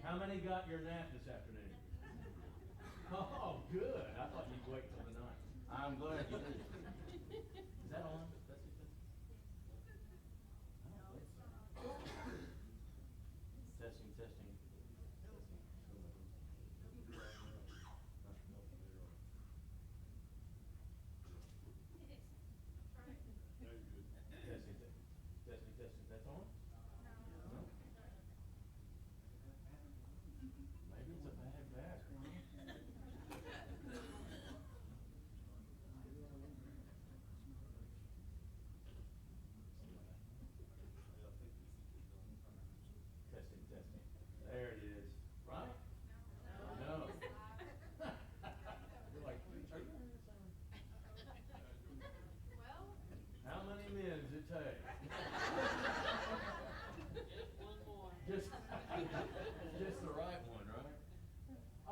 How many got your nap this afternoon? Oh, good. I thought you'd wait till the night. I'm glad you did. Is that on? That's it. Testing, testing. Testing. That's on? No? Maybe it's a bad back. Testing. There it is. Right? No. You're like, are you wearing this on? How many men does it take? Just the right one, right?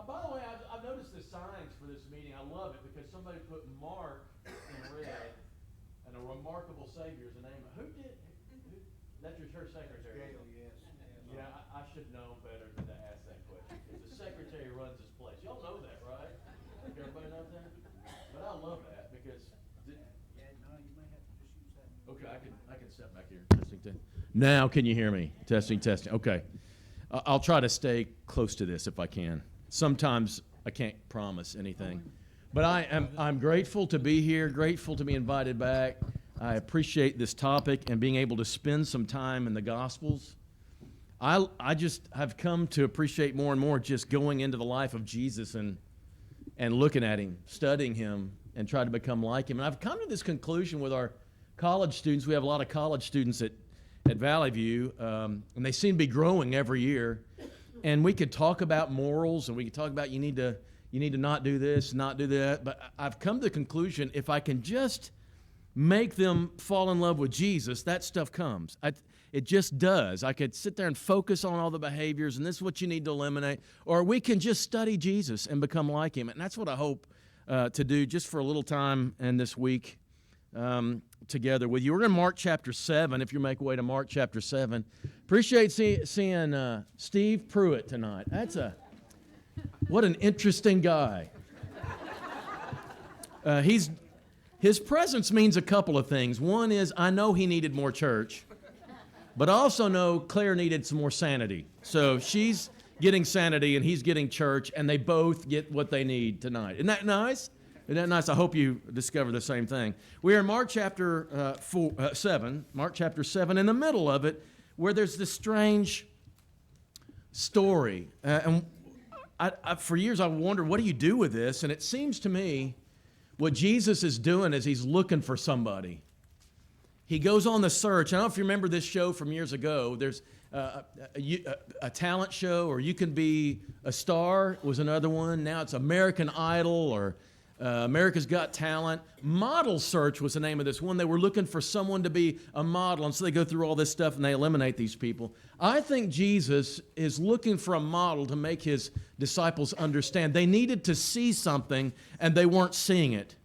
By the way, I've noticed the signs for this meeting. I love it because somebody put Mark in red and a remarkable Savior is the name. Who did? That's your church secretary. Gail, yes. Yeah, I should know better than to ask that question. Because the secretary runs this place. Y'all know that, right? Everybody knows that? But I love that because. Yeah, no, you may have to just use that. Okay, I can step back here. Testing. Now can you hear me? Testing. Okay. I'll try to stay close to this if I can. Sometimes I can't promise anything. But I'm grateful to be here, grateful to be invited back. I appreciate this topic and being able to spend some time in the Gospels. I just have come to appreciate more and more just going into the life of Jesus and looking at him, studying him, and try to become like him. And I've come to this conclusion with our college students. We have a lot of college students at Valley View, and they seem to be growing every year. And we could talk about morals, and we could talk about you need to not do this, not do that. But I've come to the conclusion, if I can just make them fall in love with Jesus, that stuff comes. It just does. I could sit there and focus on all the behaviors, and this is what you need to eliminate. Or we can just study Jesus and become like him. And that's what I hope to do just for a little time and this week together with you. We're in Mark chapter 7, if you make way to Mark chapter 7. Appreciate seeing Steve Pruitt tonight. What an interesting guy. His presence means a couple of things. One is I know he needed more church, but I also know Claire needed some more sanity. So she's getting sanity and he's getting church, and they both get what they need tonight. Isn't that nice? Isn't that nice? I hope you discover the same thing. We are in Mark chapter 7, Mark chapter 7, in the middle of it, where there's this strange story. And for years I wondered, what do you do with this? And it seems to me what Jesus is doing is he's looking for somebody. He goes on the search. I don't know if you remember this show from years ago. There's a talent show, or You Can Be a Star was another one. Now it's American Idol or America's Got Talent. Model Search was the name of this one. They were looking for someone to be a model, and so they go through all this stuff and they eliminate these people. I think Jesus is looking for a model to make his disciples understand. They needed to see something, and they weren't seeing it.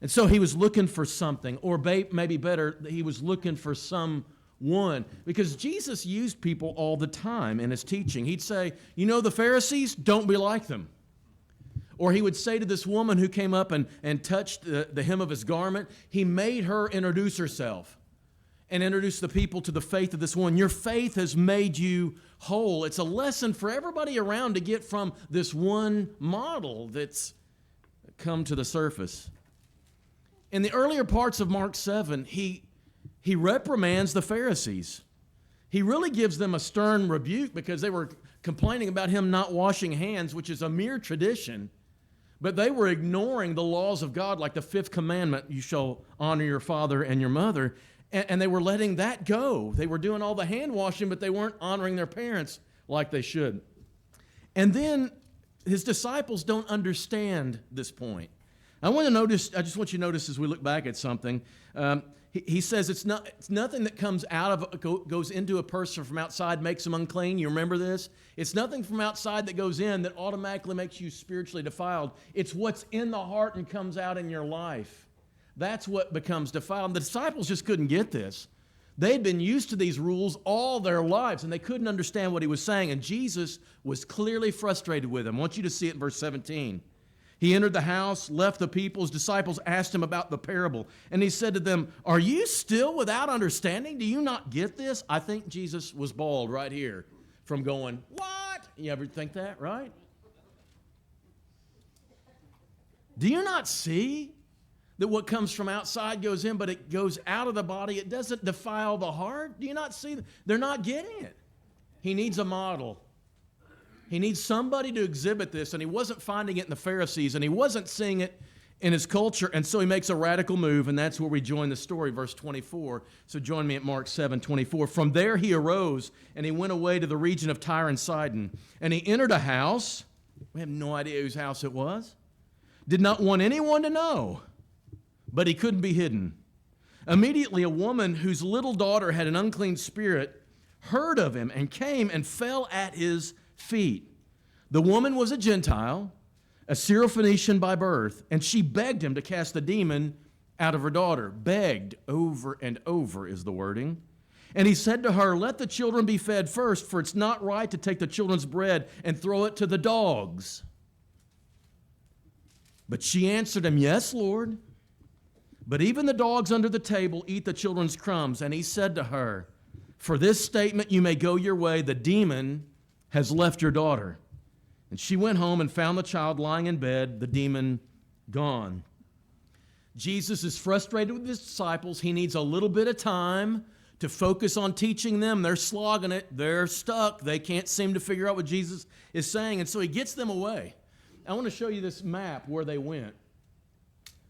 And so he was looking for something, or maybe better, he was looking for someone, because Jesus used people all the time in his teaching. He'd say, you know the Pharisees? Don't be like them. Or he would say to this woman who came up and touched the hem of his garment, he made her introduce herself and introduce the people to the faith of this woman. Your faith has made you whole. It's a lesson for everybody around to get from this one model that's come to the surface. In the earlier parts of Mark 7, he reprimands the Pharisees. He really gives them a stern rebuke because they were complaining about him not washing hands, which is a mere tradition. But they were ignoring the laws of God, like the fifth commandment, you shall honor your father and your mother. And they were letting that go. They were doing all the hand washing, but they weren't honoring their parents like they should. And then his disciples don't understand this point. I just want you to notice as we look back at something, he says it's nothing that comes goes into a person from outside makes them unclean. You remember this? It's nothing from outside that goes in that automatically makes you spiritually defiled. It's what's in the heart and comes out in your life. That's what becomes defiled. And the disciples just couldn't get this. They had been used to these rules all their lives, and they couldn't understand what he was saying. And Jesus was clearly frustrated with them. I want you to see it in verse 17. He entered the house, left the people. His disciples asked him about the parable. And he said to them, "Are you still without understanding? Do you not get this?" I think Jesus was bald right here from going, "What?" You ever think that, right? Do you not see that what comes from outside goes in, but it goes out of the body? It doesn't defile the heart. Do you not see? They're not getting it. He needs a model. He needs somebody to exhibit this, and he wasn't finding it in the Pharisees, and he wasn't seeing it in his culture, and so he makes a radical move, and that's where we join the story, verse 24. So join me at Mark 7:24. From there he arose, and he went away to the region of Tyre and Sidon, and he entered a house. We have no idea whose house it was. Did not want anyone to know, but he couldn't be hidden. Immediately, a woman whose little daughter had an unclean spirit heard of him and came and fell at his feet. The woman was a Gentile, a Syrophoenician by birth, and she begged him to cast the demon out of her daughter. Begged over and over is the wording. And he said to her, "Let the children be fed first, for it's not right to take the children's bread and throw it to the dogs." But she answered him, "Yes, Lord. But even the dogs under the table eat the children's crumbs." And he said to her, "For this statement you may go your way. The demon has left your daughter." And she went home and found the child lying in bed, the demon gone. Jesus is frustrated with his disciples. He needs a little bit of time to focus on teaching them. They're slogging it. They're stuck. They can't seem to figure out what Jesus is saying. And so he gets them away. I want to show you this map where they went.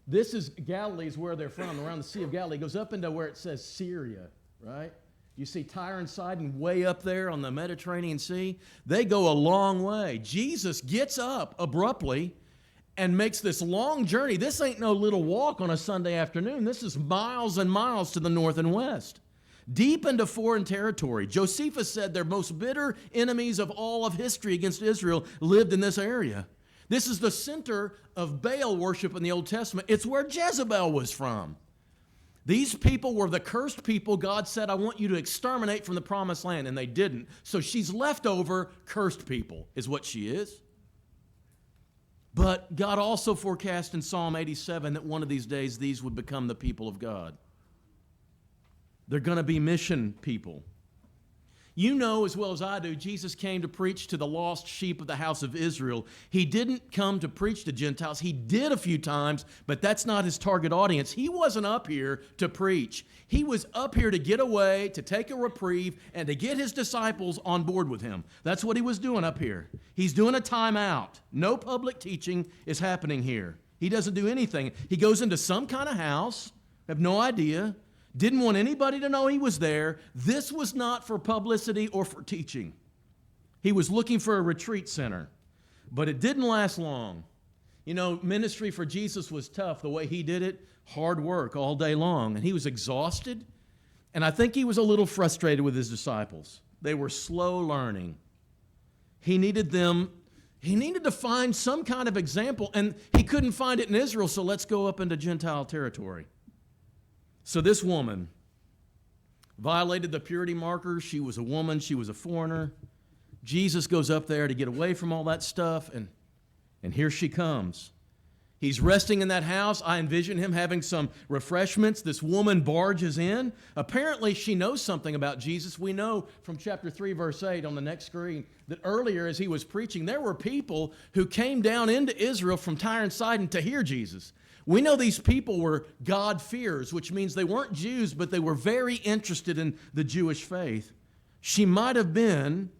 This is Galilee, is where they're from, around the Sea of Galilee. It goes up into where it says Syria, right? You see Tyre and Sidon way up there on the Mediterranean Sea. They go a long way. Jesus gets up abruptly and makes this long journey. This ain't no little walk on a Sunday afternoon. This is miles and miles to the north and west, deep into foreign territory. Josephus said their most bitter enemies of all of history against Israel lived in this area. This is the center of Baal worship in the Old Testament. It's where Jezebel was from. These people were the cursed people. God said, "I want you to exterminate from the promised land," and they didn't. So she's leftover cursed people is what she is. But God also forecast in Psalm 87 that one of these days these would become the people of God. They're going to be mission people. You know as well as I do, Jesus came to preach to the lost sheep of the house of Israel. He didn't come to preach to Gentiles. He did a few times, but that's not his target audience. He wasn't up here to preach. He was up here to get away, to take a reprieve, and to get his disciples on board with him. That's what he was doing up here. He's doing a timeout. No public teaching is happening here. He doesn't do anything. He goes into some kind of house, have no idea, didn't want anybody to know he was there. This was not for publicity or for teaching. He was looking for a retreat center, but it didn't last long. You know, ministry for Jesus was tough. The way he did it, hard work all day long, and he was exhausted, and I think he was a little frustrated with his disciples. They were slow learning. He needed to find some kind of example, and he couldn't find it in Israel, so let's go up into Gentile territory. So this woman violated the purity markers. She was a woman. She was a foreigner. Jesus goes up there to get away from all that stuff, and here she comes. He's resting in that house. I envision him having some refreshments. This woman barges in. Apparently, she knows something about Jesus. We know from chapter 3, verse 8 on the next screen that earlier as he was preaching, there were people who came down into Israel from Tyre and Sidon to hear Jesus. We know these people were God-fearers, which means they weren't Jews, but they were very interested in the Jewish faith. She might have been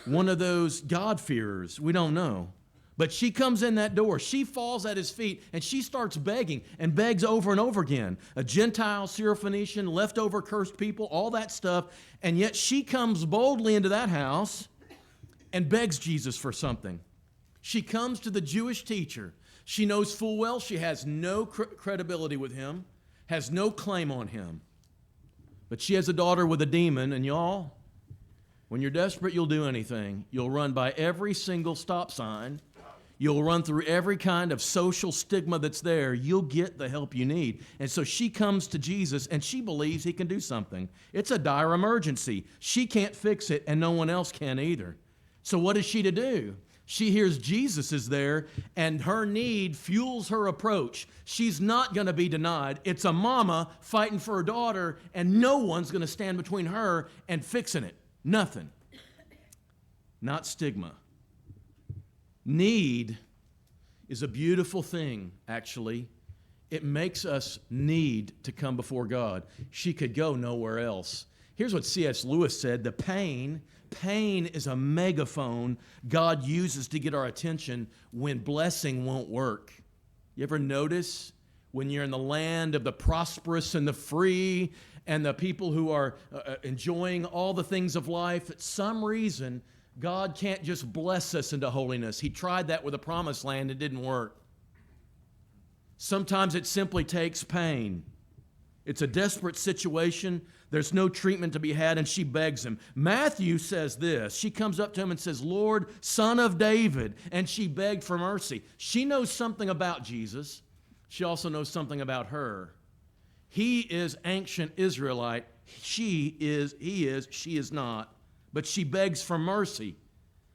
one of those God-fearers. We don't know. But she comes in that door. She falls at his feet, and she starts begging and begs over and over again. A Gentile, Syrophoenician, leftover cursed people, all that stuff. And yet she comes boldly into that house and begs Jesus for something. She comes to the Jewish teacher. She knows full well she has no credibility with him, has no claim on him. But she has a daughter with a demon, and y'all, when you're desperate, you'll do anything. You'll run by every single stop sign. You'll run through every kind of social stigma that's there. You'll get the help you need. And so she comes to Jesus, and she believes he can do something. It's a dire emergency. She can't fix it, and no one else can either. So what is she to do? She hears Jesus is there, and her need fuels her approach. She's not going to be denied. It's a mama fighting for her daughter, and no one's going to stand between her and fixing it. Nothing. Not stigma. Need is a beautiful thing, actually. It makes us need to come before God. She could go nowhere else. Here's what C.S. Lewis said: the pain is a megaphone God uses to get our attention when blessing won't work. You ever notice when you're in the land of the prosperous and the free and the people who are enjoying all the things of life, for some reason, God can't just bless us into holiness. He tried that with the promised land. It didn't work. Sometimes it simply takes pain. It's a desperate situation. There's no treatment to be had, and she begs him. Matthew says this. She comes up to him and says, Lord, Son of David, and she begged for mercy. She knows something about Jesus. She also knows something about her. He is ancient Israelite. He is not. But she begs for mercy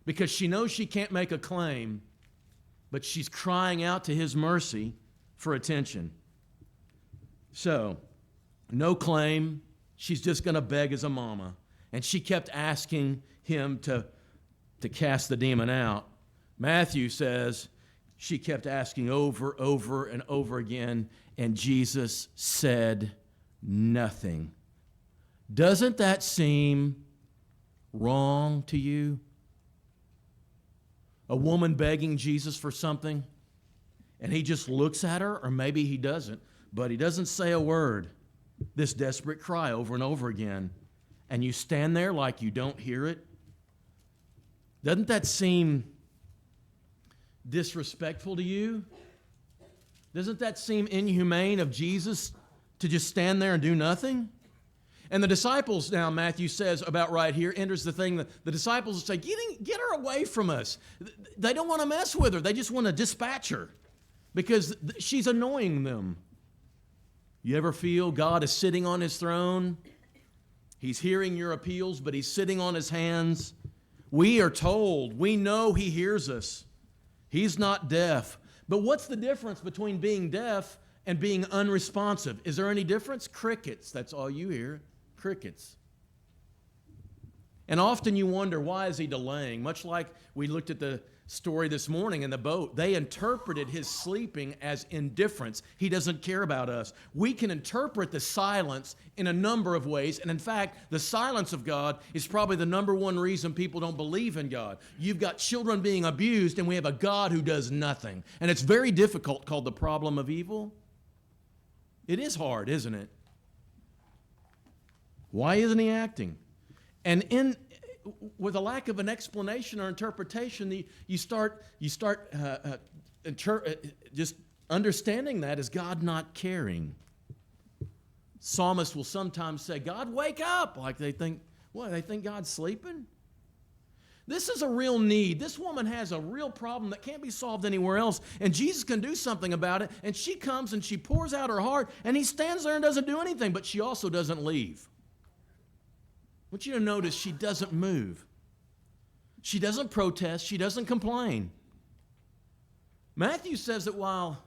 because she knows she can't make a claim, but she's crying out to his mercy for attention. So, no claim. She's just going to beg as a mama. And she kept asking him to cast the demon out. Matthew says she kept asking over and over again, and Jesus said nothing. Doesn't that seem wrong to you? A woman begging Jesus for something, and he just looks at her, or maybe he doesn't, but he doesn't say a word. This desperate cry over and over again, and you stand there like you don't hear it. Doesn't that seem disrespectful to you? Doesn't that seem inhumane of Jesus to just stand there and do nothing? And the disciples now, Matthew says about right here, enters the thing that the disciples will say, get her away from us. They don't want to mess with her. They just want to dispatch her because she's annoying them. You ever feel God is sitting on his throne? He's hearing your appeals, but he's sitting on his hands. We are told, we know he hears us. He's not deaf. But what's the difference between being deaf and being unresponsive? Is there any difference? Crickets. That's all you hear. Crickets. And often you wonder, why is he delaying? Much like we looked at the story this morning in the boat. They interpreted his sleeping as indifference. He doesn't care about us. We can interpret the silence in a number of ways. And in fact, the silence of God is probably the number one reason people don't believe in God. You've got children being abused, and we have a God who does nothing. And it's very difficult, called the problem of evil. It is hard, isn't it? Why isn't he acting? And with a lack of an explanation or interpretation, you start just understanding that as God not caring. Psalmists will sometimes say, God, wake up, like they think God's sleeping? This is a real need. This woman has a real problem that can't be solved anywhere else, and Jesus can do something about it, and she comes and she pours out her heart, and he stands there and doesn't do anything, but she also doesn't leave. I want you to notice she doesn't move. She doesn't protest. She doesn't complain. Matthew says that while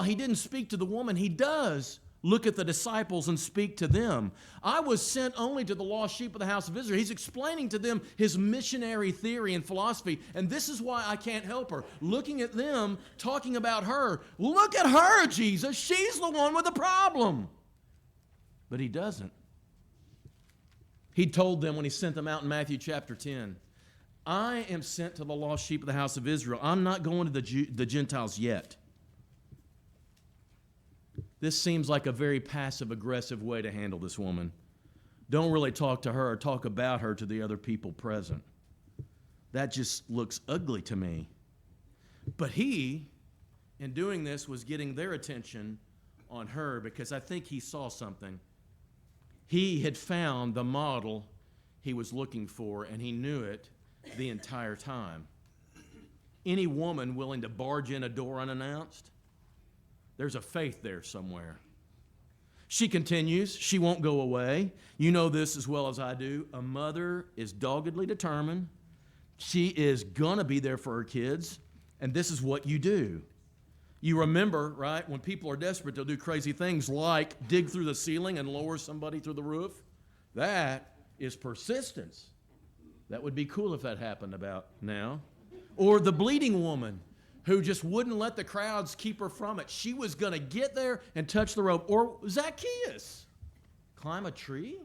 he didn't speak to the woman, he does look at the disciples and speak to them. I was sent only to the lost sheep of the house of Israel. He's explaining to them his missionary theory and philosophy, and this is why I can't help her. Looking at them, talking about her. Look at her, Jesus. She's the one with the problem. But he doesn't. He told them when he sent them out in Matthew chapter 10, I am sent to the lost sheep of the house of Israel. I'm not going to the Gentiles yet. This seems like a very passive-aggressive way to handle this woman. Don't really talk to her or talk about her to the other people present. That just looks ugly to me. But he, in doing this, was getting their attention on her because I think he saw something. He had found the model he was looking for, and he knew it the entire time. any woman willing to barge in a door unannounced? There's a faith there somewhere. She continues. She won't go away. You know this as well as I do. A mother is doggedly determined. She is going to be there for her kids, and this is what you do. You remember, right, when people are desperate, they'll do crazy things like dig through the ceiling and lower somebody through the roof. That is persistence. That would be cool if that happened about now. Or the bleeding woman who just wouldn't let the crowds keep her from it. She was going to get there and touch the rope. Or Zacchaeus, climb a tree.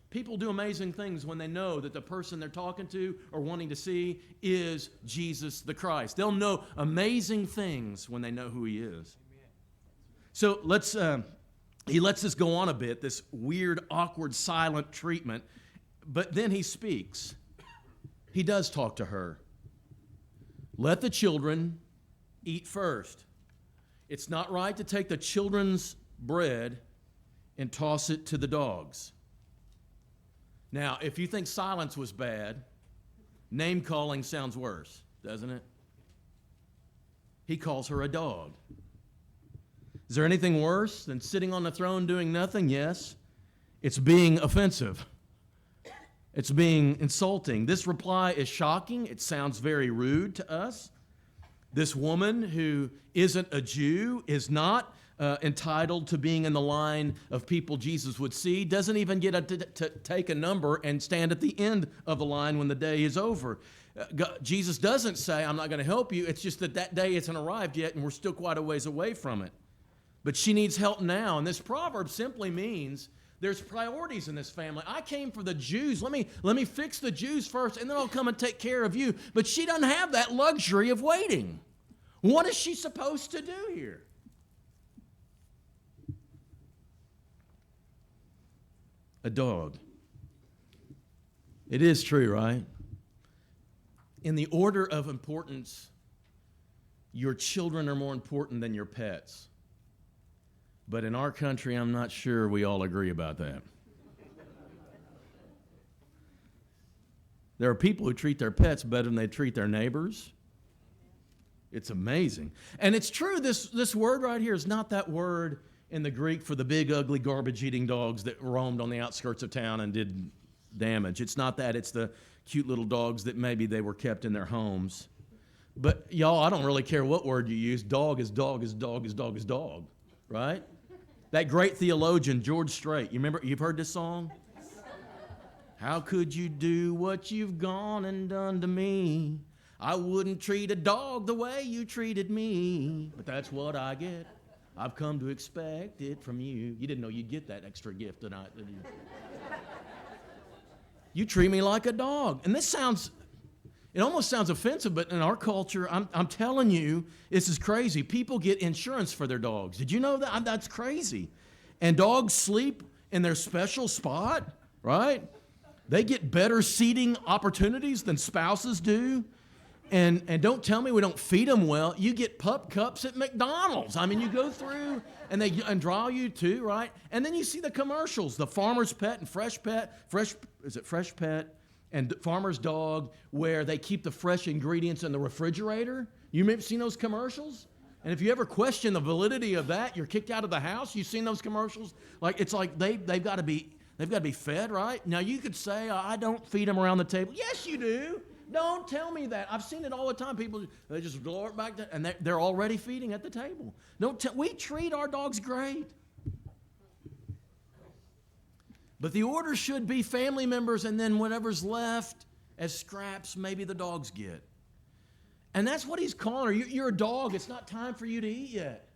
People do amazing things when they know that the person they're talking to or wanting to see is Jesus the Christ. They'll know amazing things when they know who he is. So he lets this go on a bit, this weird, awkward, silent treatment, but then he speaks. He does talk to her. Let the children eat first. It's not right to take the children's bread and toss it to the dogs. Now, if you think silence was bad, name-calling sounds worse, doesn't it? He calls her a dog. Is there anything worse than sitting on the throne doing nothing? Yes. It's being offensive. It's being insulting. This reply is shocking. It sounds very rude to us. This woman who isn't a Jew is not entitled to being in the line of people Jesus would see, doesn't even get to take a number and stand at the end of the line when the day is over. Jesus doesn't say, I'm not going to help you. It's just that day hasn't arrived yet and we're still quite a ways away from it. But she needs help now. And this proverb simply means there's priorities in this family. I came for the Jews. Let me fix the Jews first, and then I'll come and take care of you. But she doesn't have that luxury of waiting. What is she supposed to do here? A dog. It is true, right? In the order of importance, your children are more important than your pets. But in our country, I'm not sure we all agree about that. There are people who treat their pets better than they treat their neighbors. It's amazing. And it's true, this word right here is not that word in the Greek for the big, ugly, garbage-eating dogs that roamed on the outskirts of town and did damage. It's not that. It's the cute little dogs that maybe they were kept in their homes. But, y'all, I don't really care what word you use. Dog is dog is dog is dog is dog, right? That great theologian, George Strait, you've heard this song? How could you do what you've gone and done to me? I wouldn't treat a dog the way you treated me, but that's what I get. I've come to expect it from you. You didn't know you'd get that extra gift tonight, did you? You treat me like a dog. And it almost sounds offensive, but in our culture, I'm telling you, this is crazy. People get insurance for their dogs. Did you know that? That's crazy. And dogs sleep in their special spot, right? They get better seating opportunities than spouses do. And don't tell me we don't feed them well. You get pup cups at McDonald's. I mean, you go through and draw you too, right? And then you see the commercials, the Farmer's Pet and Fresh Pet, Fresh Pet and Farmer's Dog, where they keep the fresh ingredients in the refrigerator. You may have seen those commercials? And if you ever question the validity of that, you're kicked out of the house. You've seen those commercials? It's like they've got to be fed, right? Now you could say, I don't feed them around the table. Yes, you do. Don't tell me that. I've seen it all the time. People, they just blow it back, and they're already feeding at the table. We treat our dogs great. But the order should be family members, and then whatever's left as scraps, maybe the dogs get. And that's what he's calling her. You're a dog. It's not time for you to eat yet.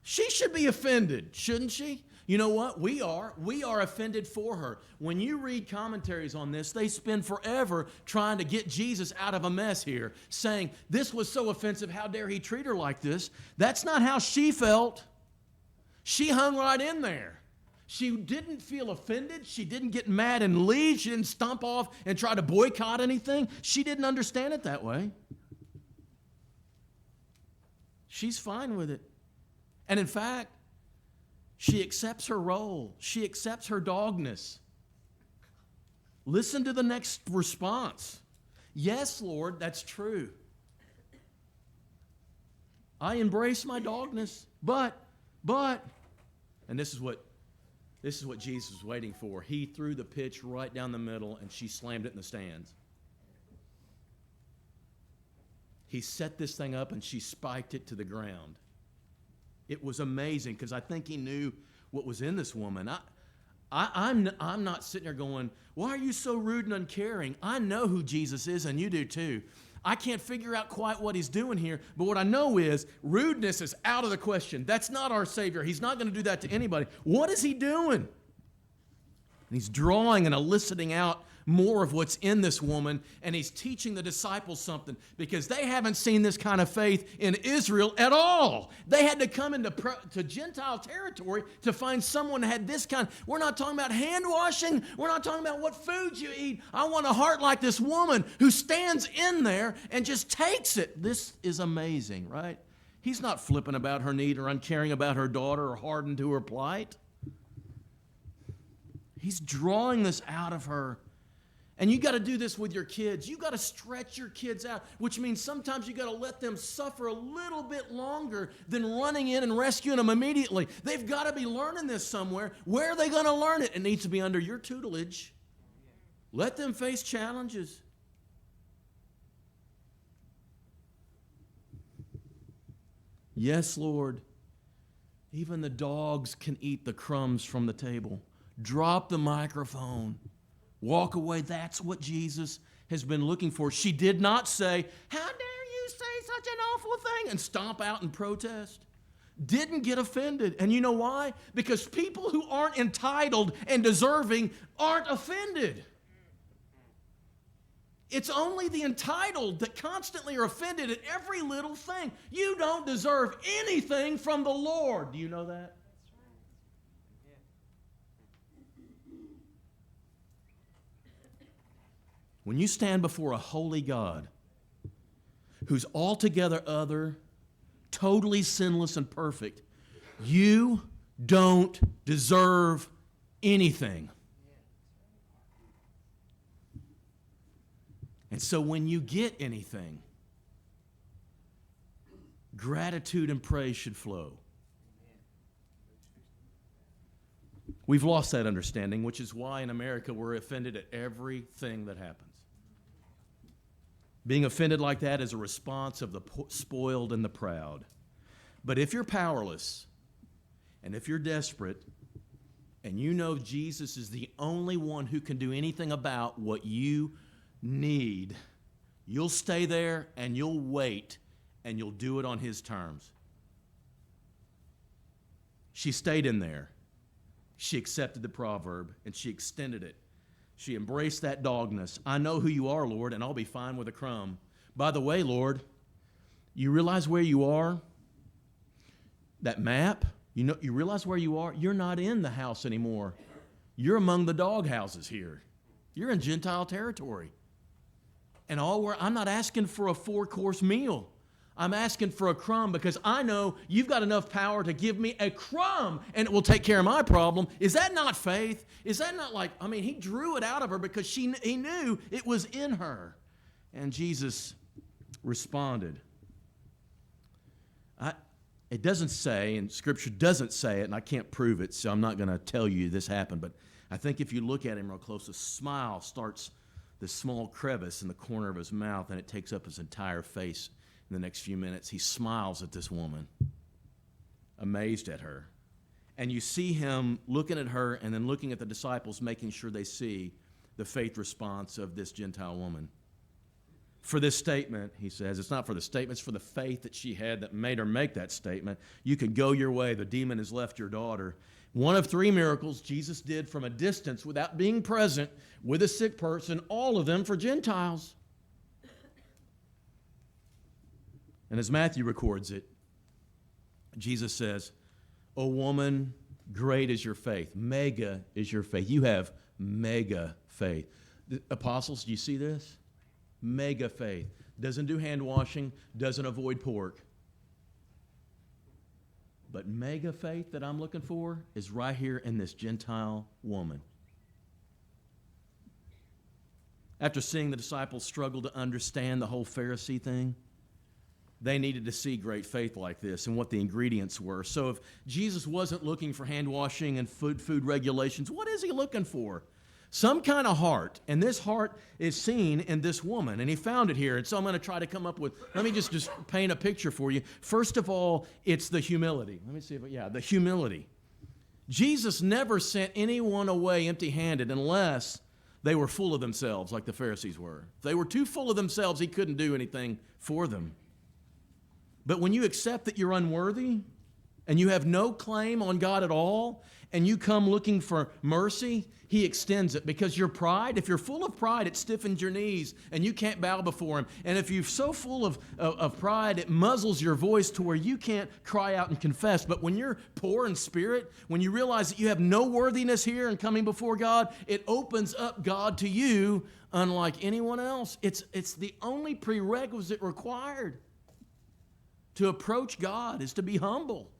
She should be offended, shouldn't she? You know what? We are offended for her. When you read commentaries on this, they spend forever trying to get Jesus out of a mess here, saying, this was so offensive, how dare he treat her like this? That's not how she felt. She hung right in there. She didn't feel offended. She didn't get mad and leave. She didn't stomp off and try to boycott anything. She didn't understand it that way. She's fine with it. And in fact, she accepts her role. She accepts her dogness. Listen to the next response. Yes, Lord, that's true. I embrace my dogness, but, and this is what Jesus was waiting for. He threw the pitch right down the middle, and she slammed it in the stands. He set this thing up, and she spiked it to the ground. It was amazing, because I think he knew what was in this woman. I'm not sitting there going, why are you so rude and uncaring? I know who Jesus is, and you do too. I can't figure out quite what he's doing here, but what I know is rudeness is out of the question. That's not our Savior. He's not going to do that to anybody. What is he doing? And he's drawing and eliciting out more of what's in this woman, and he's teaching the disciples something, because they haven't seen this kind of faith in Israel at all. They had to come into to Gentile territory to find someone that had this kind. We're not talking about hand washing. We're not talking about what foods you eat. I want a heart like this woman who stands in there and just takes it. This is amazing, right? He's not flippant about her need or uncaring about her daughter or hardened to her plight. He's drawing this out of her. And you got to do this with your kids. You got to stretch your kids out, which means sometimes you got to let them suffer a little bit longer than running in and rescuing them immediately. They've got to be learning this somewhere. Where are they going to learn it? It needs to be under your tutelage. Let them face challenges. Yes, Lord. Even the dogs can eat the crumbs from the table. Drop the microphone. Walk away. That's what Jesus has been looking for. She did not say, how dare you say such an awful thing, and stomp out and protest. Didn't get offended. And you know why? Because people who aren't entitled and deserving aren't offended. It's only the entitled that constantly are offended at every little thing. You don't deserve anything from the Lord. Do you know that? When you stand before a holy God who's altogether other, totally sinless and perfect, you don't deserve anything. And so when you get anything, gratitude and praise should flow. We've lost that understanding, which is why in America we're offended at everything that happens. Being offended like that is a response of the spoiled and the proud. But if you're powerless, and if you're desperate, and you know Jesus is the only one who can do anything about what you need, you'll stay there and you'll wait and you'll do it on his terms. She stayed in there. She accepted the proverb and she extended it. She embraced that dogness. I know who you are, Lord, and I'll be fine with a crumb. By the way, Lord, you realize where you are? That map, you realize where you are? You're not in the house anymore. You're among the dog houses here. You're in Gentile territory. And I'm not asking for a 4-course meal. I'm asking for a crumb because I know you've got enough power to give me a crumb and it will take care of my problem. Is that not faith? Is that not he drew it out of her because he knew it was in her. And Jesus responded. It doesn't say, and Scripture doesn't say it, and I can't prove it, so I'm not going to tell you this happened, but I think if you look at him real close, a smile starts this small crevice in the corner of his mouth, and it takes up his entire face. In the next few minutes, he smiles at this woman, amazed at her. And you see him looking at her and then looking at the disciples, making sure they see the faith response of this Gentile woman. For this statement, he says, it's not for the statement, it's for the faith that she had that made her make that statement. You can go your way. The demon has left your daughter. One of 3 miracles Jesus did from a distance without being present with a sick person, all of them for Gentiles. And as Matthew records it, Jesus says, "O woman, great is your faith." Mega is your faith. You have mega faith. The apostles, do you see this? Mega faith. Doesn't do hand washing, doesn't avoid pork. But mega faith that I'm looking for is right here in this Gentile woman. after seeing the disciples struggle to understand the whole Pharisee thing, they needed to see great faith like this and what the ingredients were. So if Jesus wasn't looking for hand washing and food regulations, what is he looking for? Some kind of heart. And this heart is seen in this woman. And he found it here. And so I'm going to try to come up with, let me just paint a picture for you. First of all, it's the humility. Let me see if, the humility. Jesus never sent anyone away empty-handed unless they were full of themselves like the Pharisees were. If they were too full of themselves, he couldn't do anything for them. But when you accept that you're unworthy and you have no claim on God at all, and you come looking for mercy, he extends it. Because your pride, if you're full of pride, it stiffens your knees and you can't bow before him. And if you're so full of pride, it muzzles your voice to where you can't cry out and confess. But when you're poor in spirit, when you realize that you have no worthiness here in coming before God, it opens up God to you unlike anyone else. It's the only prerequisite required to approach God is to be humble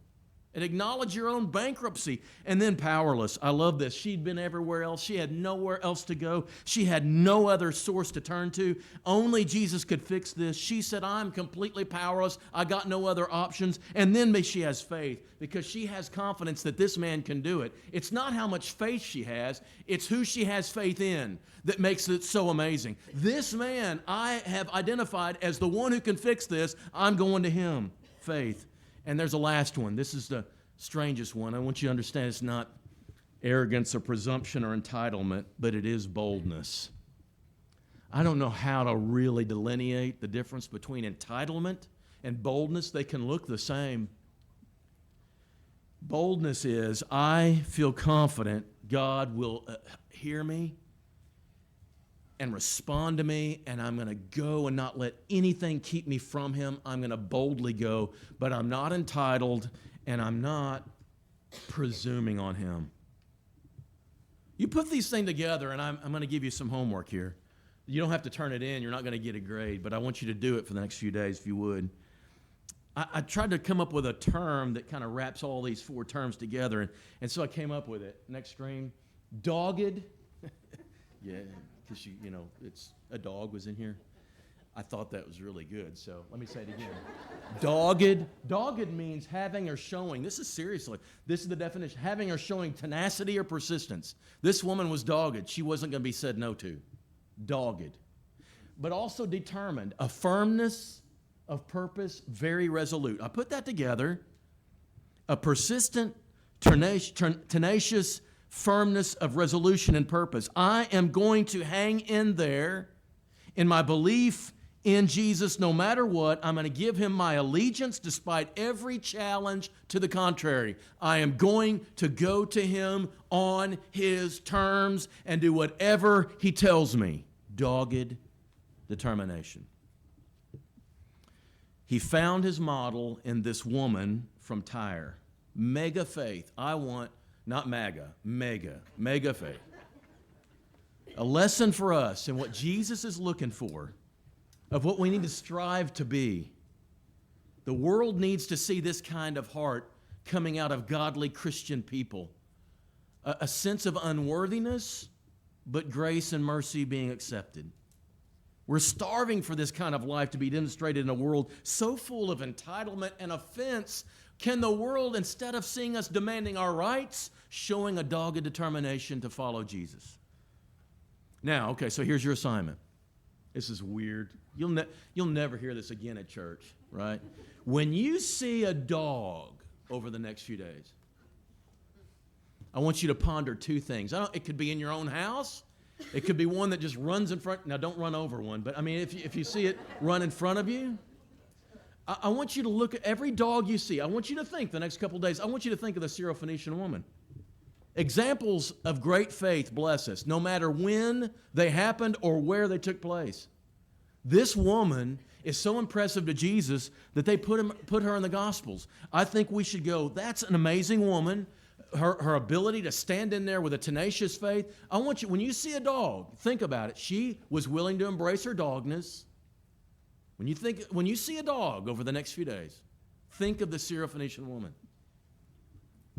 and acknowledge your own bankruptcy. And then powerless. I love this. She'd been everywhere else. She had nowhere else to go. She had no other source to turn to. Only Jesus could fix this. She said, I'm completely powerless. I got no other options. And then she has faith because she has confidence that this man can do it. It's not how much faith she has. It's who she has faith in that makes it so amazing. This man I have identified as the one who can fix this. I'm going to him. Faith. And there's a last one. This is the strangest one. I want you to understand it's not arrogance or presumption or entitlement, but it is boldness. I don't know how to really delineate the difference between entitlement and boldness. They can look the same. Boldness is, I feel confident God will hear me and respond to me, and I'm going to go and not let anything keep me from him. I'm going to boldly go, but I'm not entitled, and I'm not presuming on him. You put these things together, and I'm going to give you some homework here. You don't have to turn it in. You're not going to get a grade, but I want you to do it for the next few days if you would. I tried to come up with a term that kind of wraps all these four terms together, and so I came up with it. Next screen. Dogged. Yeah. Because it's a dog was in here. I thought that was really good, so let me say it again. Dogged. Dogged means having or showing. This is the definition. Having or showing tenacity or persistence. This woman was dogged. She wasn't going to be said no to. Dogged. But also determined. A firmness of purpose, very resolute. I put that together. A persistent, tenacious firmness of resolution and purpose. I am going to hang in there in my belief in Jesus no matter what. I'm going to give him my allegiance despite every challenge to the contrary. I am going to go to him on his terms and do whatever he tells me. Dogged determination. He found his model in this woman from Tyre. Mega faith. Not MAGA, mega faith. A lesson for us in what Jesus is looking for, of what we need to strive to be. The world needs to see this kind of heart coming out of godly Christian people. A sense of unworthiness, but grace and mercy being accepted. We're starving for this kind of life to be demonstrated in a world so full of entitlement and offense. Can the world, instead of seeing us demanding our rights, showing a dogged determination to follow Jesus? Now, okay, so here's your assignment. This is weird. You'll never hear this again at church, right? When you see a dog over the next few days, I want you to ponder two things. It could be in your own house. It could be one that just runs in front. Now, don't run over one, but I mean, if you see it run in front of you, I want you to look at every dog you see. I want you to think the next couple of days, I want you to think of the Syrophoenician woman. Examples of great faith bless us, no matter when they happened or where they took place. This woman is so impressive to Jesus that they put her in the Gospels. I think we should go, that's an amazing woman. Her ability to stand in there with a tenacious faith. I want you, when you see a dog, think about it. She was willing to embrace her dogness. When you see a dog over the next few days, think of the Syrophoenician woman.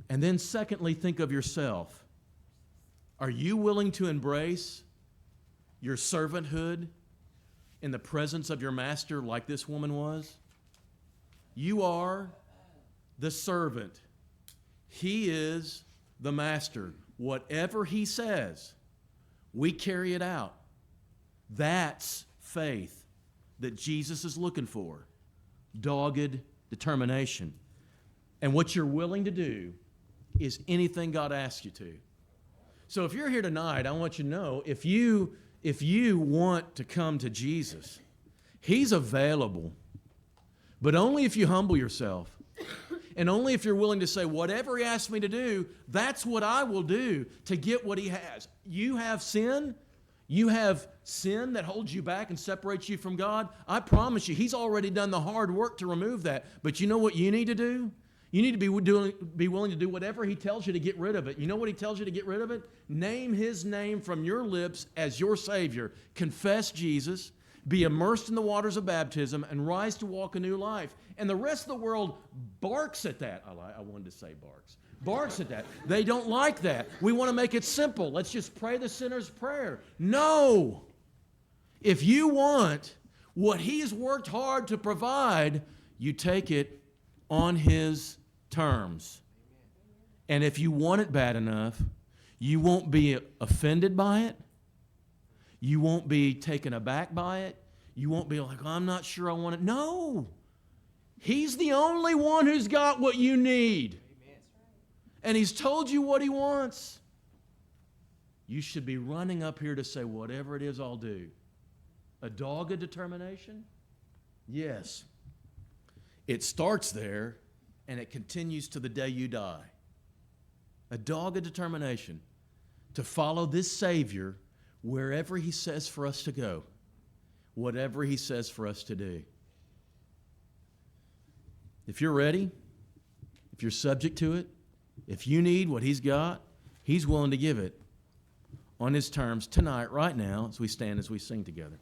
And then secondly, think of yourself. Are you willing to embrace your servanthood in the presence of your master like this woman was? You are the servant. He is the master. Whatever he says, we carry it out. That's faith that Jesus is looking for. Dogged determination. And what you're willing to do is anything God asks you to. So if you're here tonight, I want you to know, if you want to come to Jesus, he's available. But only if you humble yourself. And only if you're willing to say, whatever he asks me to do, that's what I will do to get what he has. You have sin. You have sin that holds you back and separates you from God. I promise you, he's already done the hard work to remove that. But you know what you need to do? You need to be willing to do whatever he tells you to get rid of it. You know what he tells you to get rid of it? Name his name from your lips as your Savior. Confess Jesus. Be immersed in the waters of baptism and rise to walk a new life. And the rest of the world barks at that. I wanted to say barks. Barks at that. They don't like that. We want to make it simple. Let's just pray the sinner's prayer. No. If you want what he's worked hard to provide, you take it on his terms. And if you want it bad enough, you won't be offended by it. You won't be taken aback by it. You won't be like, I'm not sure I want it. No. He's the only one who's got what you need. And he's told you what he wants. You should be running up here to say, whatever it is, I'll do. A dogged determination? Yes. It starts there, and it continues to the day you die. A dogged determination to follow this Savior wherever he says for us to go, whatever he says for us to do. If you're ready, if you're subject to it, if you need what he's got, he's willing to give it on his terms tonight, right now, as we stand, as we sing together.